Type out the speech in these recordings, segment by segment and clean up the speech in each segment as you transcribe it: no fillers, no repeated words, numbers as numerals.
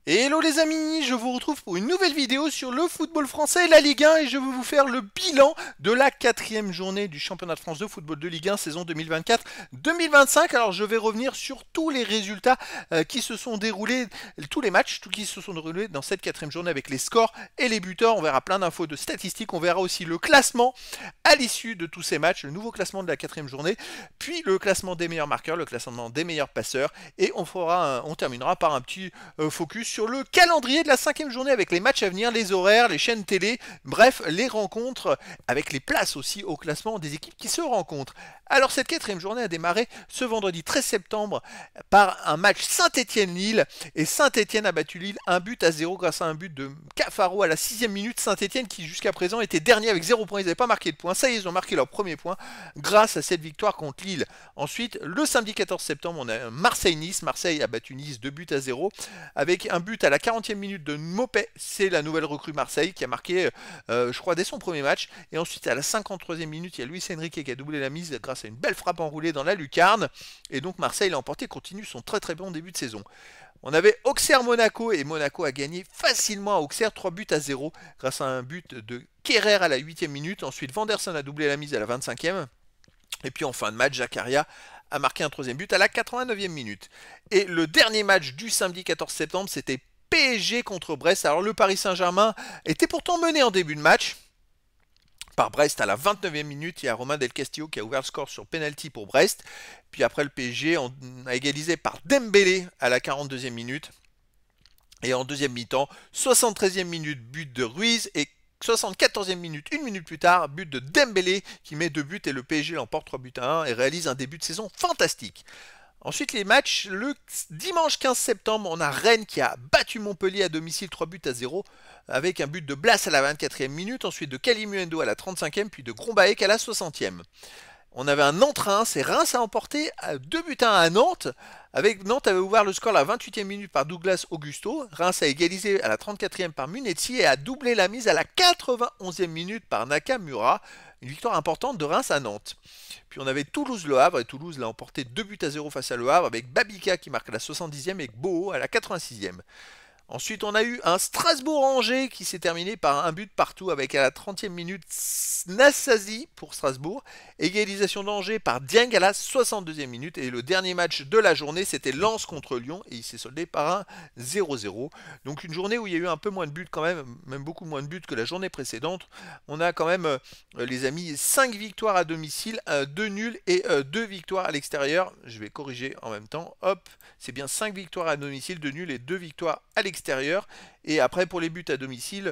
Hello les amis, je vous retrouve pour une nouvelle vidéo sur le football français et la Ligue 1 et je vais vous faire le bilan de la quatrième journée du championnat de France de football de Ligue 1 saison 2024-2025. Alors je vais revenir sur tous les résultats qui se sont déroulés, tous les matchs qui se sont déroulés dans cette quatrième journée avec les scores et les buteurs. On verra plein d'infos de statistiques, on verra aussi le classement à l'issue de tous ces matchs, le nouveau classement de la quatrième journée, puis le classement des meilleurs marqueurs, le classement des meilleurs passeurs et on terminera par un petit focus sur le calendrier de la cinquième journée avec les matchs à venir, les horaires, les chaînes télé, bref, les rencontres avec les places aussi au classement des équipes qui se rencontrent. Alors cette quatrième journée a démarré ce vendredi 13 septembre par un match Saint-Étienne-Lille et Saint-Étienne a battu Lille 1-0 grâce à un but de Cafaro à la 6e minute. Saint-Étienne qui jusqu'à présent était dernier avec 0 points, ils n'avaient pas marqué de points, ça y est, ils ont marqué leur premier point grâce à cette victoire contre Lille. Ensuite, le samedi 14 septembre, on a Marseille-Nice, Marseille a battu Nice 2-0 avec un but à la 40e minute de Mopé, c'est la nouvelle recrue Marseille qui a marqué, je crois, dès son premier match. Et ensuite, à la 53e minute, il y a Luis Enrique qui a doublé la mise grâce à une belle frappe enroulée dans la lucarne. Et donc Marseille l'a emporté, continue son très bon début de saison. On avait Auxerre-Monaco et Monaco a gagné facilement à Auxerre 3-0 grâce à un but de Kerrer à la 8e minute. Ensuite, Vanderson a doublé la mise à la 25e. Et puis en fin de match, Zakaria a marqué un troisième but à la 89e minute. Et le dernier match du samedi 14 septembre, c'était PSG contre Brest. Alors le Paris Saint-Germain était pourtant mené en début de match par Brest à la 29e minute. Il y a Romain Del Castillo qui a ouvert le score sur penalty pour Brest. Puis après le PSG a égalisé par Dembélé à la 42e minute. Et en deuxième mi-temps, 73e minute, but de Ruiz et 74e minute, une minute plus tard, but de Dembélé qui met 2 buts et le PSG l'emporte 3-1 et réalise un début de saison fantastique. Ensuite les matchs, le dimanche 15 septembre, on a Rennes qui a battu Montpellier à domicile 3-0 avec un but de Blas à la 24e minute, ensuite de Kalimuendo à la 35e, puis de Grombaek à la 60e. On avait un Nantes-Reims et Reims a emporté 2-1 à Nantes. Nantes avait ouvert le score à la 28e minute par Douglas Augusto. Reims a égalisé à la 34e par Munetsi et a doublé la mise à la 91e minute par Nakamura. Une victoire importante de Reims à Nantes. Puis on avait Toulouse-Le Havre et Toulouse l'a emporté 2-0 face à Le Havre avec Babika qui marque à la 70e et Boho à la 86e. Ensuite, on a eu un Strasbourg-Angers qui s'est terminé par un but partout avec à la 30e minute Nassasi pour Strasbourg. Égalisation d'Angers par Dieng à la 62e minute. Et le dernier match de la journée, c'était Lens contre Lyon et il s'est soldé par un 0-0. Donc une journée où il y a eu un peu moins de buts quand même beaucoup moins de buts que la journée précédente. On a quand même, les amis, 5 victoires à domicile, 2 nuls et 2 victoires à l'extérieur. Je vais corriger en même temps. Hop, c'est bien 5 victoires à domicile, 2 nuls et 2 victoires à l'extérieur. Et après pour les buts à domicile,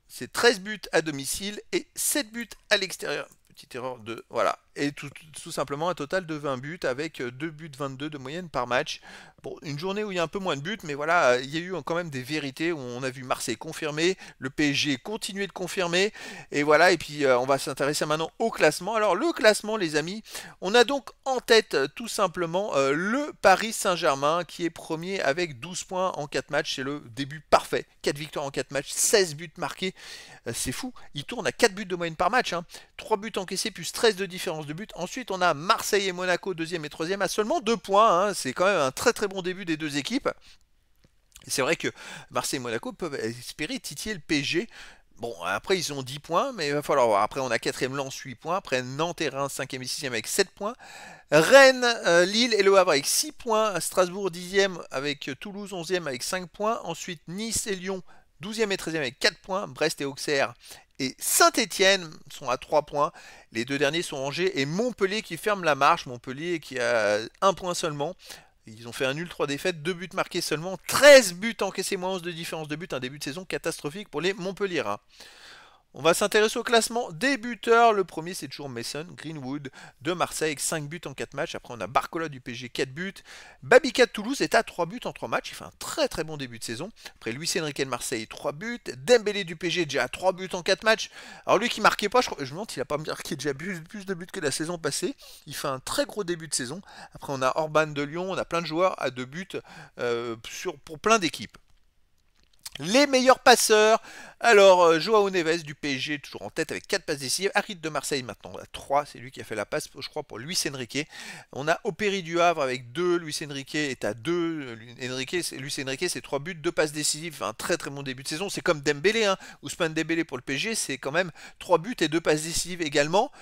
c'est 13 buts à domicile et 7 buts à l'extérieur. Petite erreur de... Voilà. Et tout simplement un total de 20 buts avec 2 buts 22 de moyenne par match. Bon, une journée où il y a un peu moins de buts, mais voilà, il y a eu quand même des vérités où on a vu Marseille confirmer, le PSG continuer de confirmer. Et voilà, et puis on va s'intéresser maintenant au classement. Alors le classement les amis, on a donc en tête tout simplement le Paris Saint-Germain qui est premier avec 12 points en 4 matchs. C'est le début parfait. 4 victoires en 4 matchs, 16 buts marqués. C'est fou, il tourne à 4 buts de moyenne par match. 3 buts encaissés plus 13 de différence de but. Ensuite, on a Marseille et Monaco, deuxième et troisième, à seulement 2 points. C'est quand même un très bon début des deux équipes. Et c'est vrai que Marseille et Monaco peuvent espérer titiller le PSG. Bon, après, ils ont 10 points, mais il va falloir voir. Après, on a 4e Lens, 8 points. Après, Nantes et Reims, 5e et 6e avec 7 points. Rennes, Lille et Le Havre avec 6 points. Strasbourg, 10e avec Toulouse, 11e avec 5 points. Ensuite, Nice et Lyon, 12e et 13e avec 4 points. Brest et Auxerre et Saint-Étienne sont à 3 points. Les deux derniers sont Angers et Montpellier qui ferment la marche. Montpellier qui a 1 point seulement. Ils ont fait un nul, 3 défaites, 2 buts marqués seulement, 13 buts encaissés, moins 11 de différence de but. Un début de saison catastrophique pour les Montpelliérains. On va s'intéresser au classement des buteurs. Le premier, c'est toujours Mason Greenwood de Marseille avec 5 buts en 4 matchs. Après, on a Barcola du PSG, 4 buts. Babika de Toulouse est à 3 buts en 3 matchs. Il fait un très bon début de saison. Après, Luis Enrique de Marseille, 3 buts. Dembélé du PSG, déjà à 3 buts en 4 matchs. Alors, lui qui marquait pas, je me demande s'il n'a pas marqué déjà plus de buts que la saison passée. Il fait un très gros début de saison. Après, on a Orban de Lyon. On a plein de joueurs à 2 buts pour plein d'équipes. Les meilleurs passeurs. Alors, Joao Neves du PSG, toujours en tête avec 4 passes décisives. Harit de Marseille maintenant à 3. C'est lui qui a fait la passe, je crois, pour Luis Enrique. On a Opéry du Havre avec 2. Luis Enrique est à 2. Luis Enrique, c'est 3 buts, 2 passes décisives. Un très très bon début de saison. C'est comme Dembélé. Hein. Ousmane Dembélé pour le PSG, c'est quand même 3 buts et 2 passes décisives également.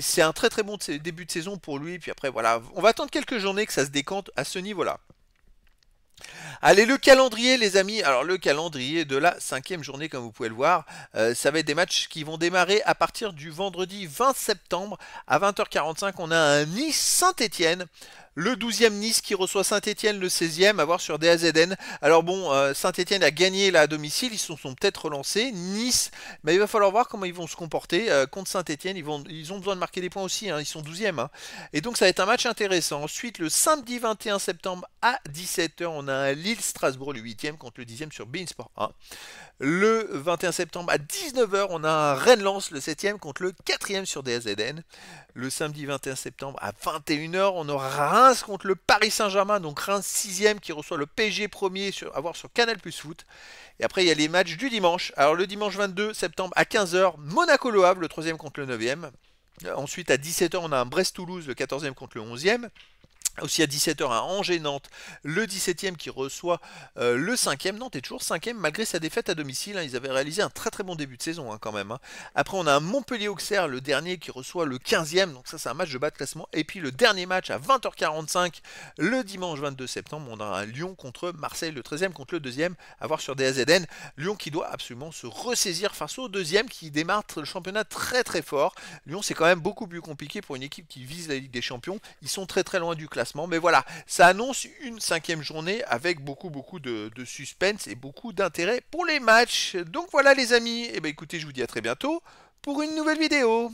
C'est un très très bon début de saison pour lui. Puis après, voilà. On va attendre quelques journées que ça se décante à ce niveau-là. Allez, le calendrier, les amis. Alors, le calendrier de la 5e journée, comme vous pouvez le voir, ça va être des matchs qui vont démarrer à partir du vendredi 20 septembre à 20h45. On a un Nice-Saint-Étienne. Le 12e Nice qui reçoit Saint-Étienne, le 16e, à voir sur DAZN. Alors bon, Saint-Étienne a gagné là à domicile, ils se sont peut-être relancés. Nice, mais il va falloir voir comment ils vont se comporter contre Saint-Étienne. Ils ont besoin de marquer des points aussi, hein, ils sont 12e. Hein. Et donc ça va être un match intéressant. Ensuite, le samedi 21 septembre à 17h, on a un Lille-Strasbourg, le 8e contre le 10e sur beIN Sport 1. Le 21 septembre à 19h, on a un Rennes-Lens, le 7e contre le 4e sur DAZN. Le samedi 21 septembre à 21h, on aura Reims contre le Paris Saint-Germain, donc Reims 6e qui reçoit le PSG premier à voir sur Canal Plus Foot. Et après, il y a les matchs du dimanche. Alors le dimanche 22 septembre à 15h, Monaco-Le Havre, le 3e contre le 9e. Ensuite à 17h, on a un Brest-Toulouse, le 14e contre le 11e. Aussi à 17h à Angers-Nantes, le 17e qui reçoit le 5e. Nantes est toujours 5e malgré sa défaite à domicile. Hein. Ils avaient réalisé un très très bon début de saison hein, quand même. Hein. Après on a un Montpellier-Auxerre, le dernier qui reçoit le 15e. Donc ça c'est un match de bas de classement. Et puis le dernier match à 20h45, le dimanche 22 septembre, on a un Lyon contre Marseille, le 13e contre le 2e. À voir sur DAZN. Lyon qui doit absolument se ressaisir face au 2e qui démarre le championnat très très fort. Lyon c'est quand même beaucoup plus compliqué pour une équipe qui vise la Ligue des Champions. Ils sont très très loin du classement. Mais voilà, ça annonce une 5e journée avec beaucoup de suspense et beaucoup d'intérêt pour les matchs. Donc voilà les amis, et ben écoutez, je vous dis à très bientôt pour une nouvelle vidéo.